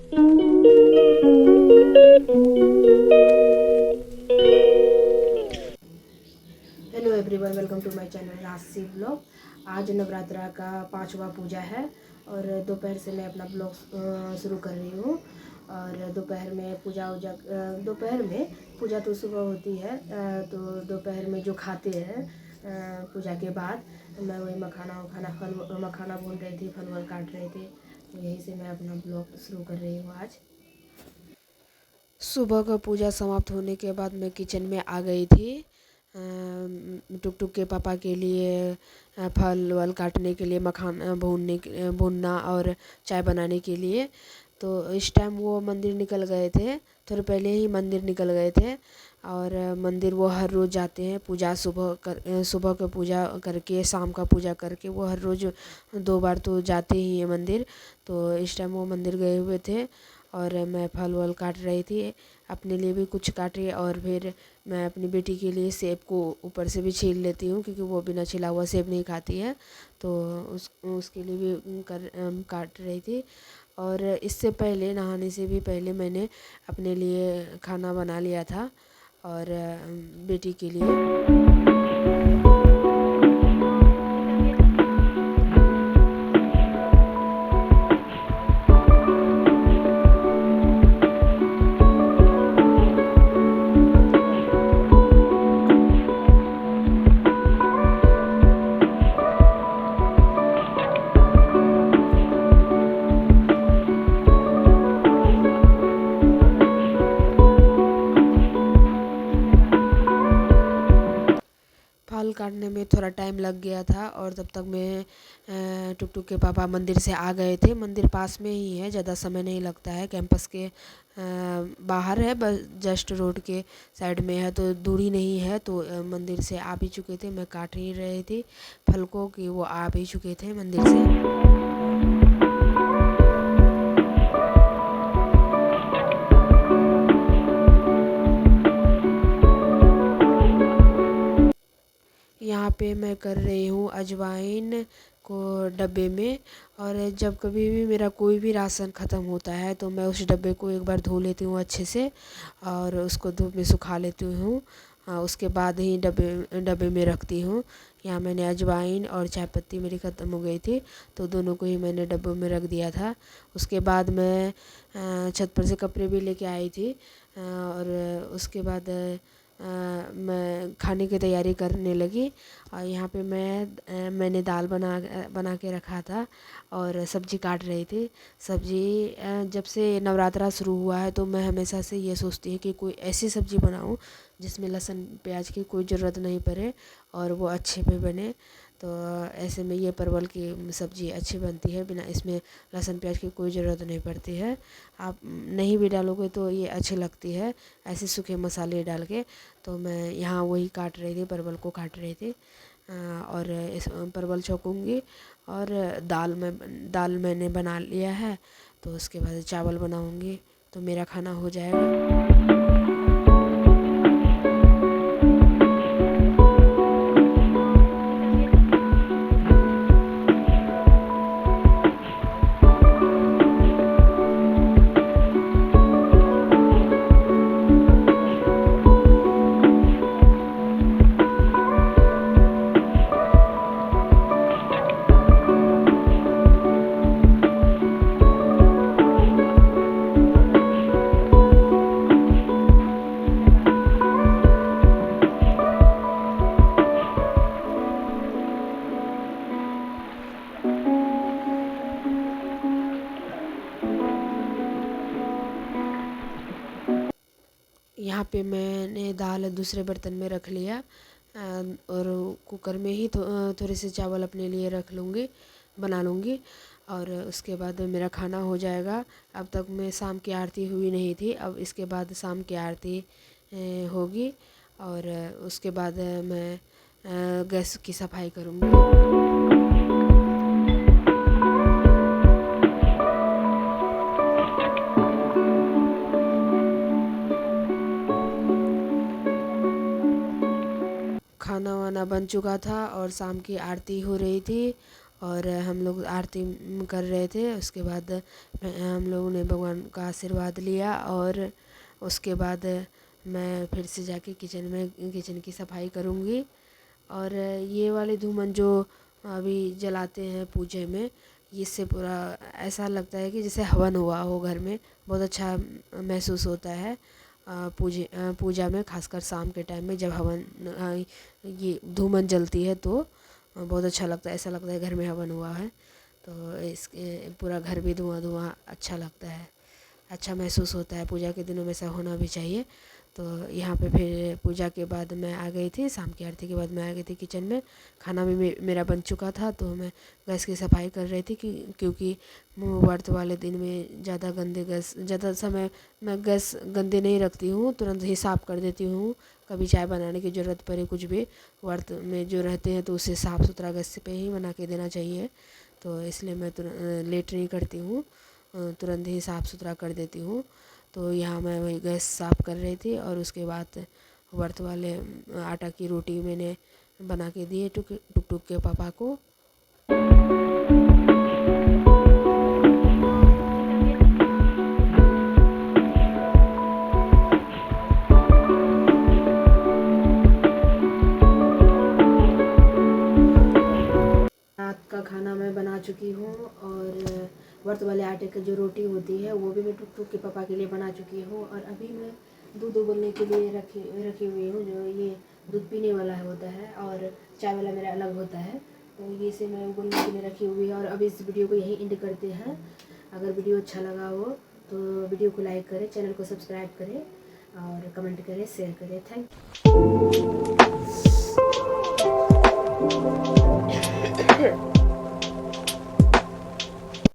Hello everyone, welcome to my channel Rashi blog. आज नवरात्रा का 5वां पूजा है और दोपहर से मैं अपना ब्लॉग शुरू कर रही हूँ। और दोपहर में दोपहर में पूजा तो सुबह होती है, तो दोपहर में जो खाते हैं पूजा के बाद, मैं वही मखाना भून रही थी, फल वल काट रहे थे, तो यहीं से मैं अपना ब्लॉग शुरू कर रही हूँ आज। सुबह का पूजा समाप्त होने के बाद मैं किचन में आ गई थी टुक टुक के पापा के लिए फल वल काटने के लिए, मखाना भूनना और चाय बनाने के लिए। तो इस टाइम वो मंदिर निकल गए थे, थोड़े पहले ही मंदिर निकल गए थे। और मंदिर वो हर रोज़ जाते हैं, पूजा सुबह का पूजा करके शाम का पूजा करके वो हर रोज़ 2 बार तो जाते ही हैं मंदिर। तो इस टाइम वो मंदिर गए हुए थे और मैं फल वल काट रही थी, अपने लिए भी कुछ काटे और फिर मैं अपनी बेटी के लिए सेब को ऊपर से भी छील लेती हूँ, क्योंकि वो बिना छिला हुआ सेब नहीं खाती है। तो उसके लिए भी काट रही थी। और इससे पहले, नहाने से भी पहले, मैंने अपने लिए खाना बना लिया था और बेटी के लिए। फल काटने में थोड़ा टाइम लग गया था और तब तक मैं टुक टुक के पापा मंदिर से आ गए थे। मंदिर पास में ही है, ज़्यादा समय नहीं लगता है, कैंपस के बाहर है, बस जस्ट रोड के साइड में है, तो दूरी नहीं है। तो मंदिर से आ भी चुके थे, मैं काट ही रही थी फल को कि वो आ भी चुके थे मंदिर से। यहाँ पे मैं कर रही हूँ अजवाइन को डब्बे में। और जब कभी भी मेरा कोई भी राशन ख़त्म होता है तो मैं उस डब्बे को एक बार धो लेती हूँ अच्छे से और उसको धूप में सुखा लेती हूँ। उसके बाद ही डब्बे में रखती हूँ। यहाँ मैंने अजवाइन और चाय पत्ती मेरी ख़त्म हो गई थी, तो दोनों को ही मैंने डब्बों में रख दिया था। उसके बाद मैं छत पर से कपड़े भी लेके आई थी और उसके बाद मैं खाने की तैयारी करने लगी। और यहाँ पे मैंने दाल बना के रखा था और सब्ज़ी काट रही थी। सब्ज़ी जब से नवरात्रा शुरू हुआ है तो मैं हमेशा से ये सोचती हूँ कि कोई ऐसी सब्ज़ी बनाऊँ जिसमें लहसुन प्याज की कोई ज़रूरत नहीं पड़े और वो अच्छे पे बने। तो ऐसे में ये परवल की सब्ज़ी अच्छी बनती है, बिना इसमें लहसुन प्याज की कोई ज़रूरत नहीं पड़ती है। आप नहीं भी डालोगे तो ये अच्छी लगती है ऐसे सूखे मसाले डाल के। तो मैं यहाँ वही काट रही थी, परवल को काट रही थी और इस परवल छौंकूँगी। और दाल मैंने बना लिया है, तो उसके बाद चावल बनाऊँगी तो मेरा खाना हो जाएगा। यहाँ पे मैंने दाल दूसरे बर्तन में रख लिया और कुकर में ही थोड़े से चावल अपने लिए रख लूँगी, बना लूँगी और उसके बाद मेरा खाना हो जाएगा। अब तक मैं शाम की आरती हुई नहीं थी, अब इसके बाद शाम की आरती होगी और उसके बाद मैं गैस की सफाई करूँगी। खाना वाना बन चुका था और शाम की आरती हो रही थी और हम लोग आरती कर रहे थे। उसके बाद हम लोगों ने भगवान का आशीर्वाद लिया और उसके बाद मैं फिर से जाके किचन की सफाई करूँगी। और ये वाले धूमन जो अभी जलाते हैं पूजे में, इससे पूरा ऐसा लगता है कि जैसे हवन हुआ हो घर में। बहुत अच्छा महसूस होता है पूजा में, खासकर शाम के टाइम में जब हवन ये धूमन जलती है तो बहुत अच्छा लगता है। ऐसा लगता है घर में हवन हुआ है। तो इसके पूरा घर भी धुआं धुआं अच्छा लगता है, अच्छा महसूस होता है। पूजा के दिनों में ऐसा होना भी चाहिए। तो यहाँ पे फिर पूजा के बाद मैं आ गई थी, शाम की आरती के बाद मैं आ गई थी किचन में। खाना भी मेरा बन चुका था, तो मैं गैस की सफाई कर रही थी क्योंकि व्रत वाले दिन में ज़्यादा समय मैं गैस गंदे नहीं रखती हूँ, तुरंत ही साफ़ कर देती हूँ। कभी चाय बनाने की ज़रूरत पड़े, कुछ भी व्रत में जो रहते हैं तो उसे साफ़ सुथरा गैस पे ही बना के देना चाहिए। तो इसलिए मैं लेट नहीं करती हूँ, तुरंत ही साफ़ सुथरा कर देती हूँ। तो यहाँ मैं वही गैस साफ़ कर रही थी और उसके बाद व्रत वाले आटा की रोटी मैंने बना के दिए टुक टुक के पापा को। रात का खाना मैं बना चुकी हूँ और व्रत वाले आटे की जो रोटी होती है वो भी मैं टुक के पापा के लिए बना चुकी हूँ। और अभी मैं दूध उबलने के लिए रखी हुई हूँ। जो ये दूध पीने वाला होता है और चाय वाला मेरा अलग होता है, तो ये से मैं उबलने के लिए रखी हुई है। और अभी इस वीडियो को यहीं एंड करते हैं। अगर वीडियो अच्छा लगा हो तो वीडियो को लाइक करें, चैनल को सब्सक्राइब करें और कमेंट करें, शेयर करें। Thank you.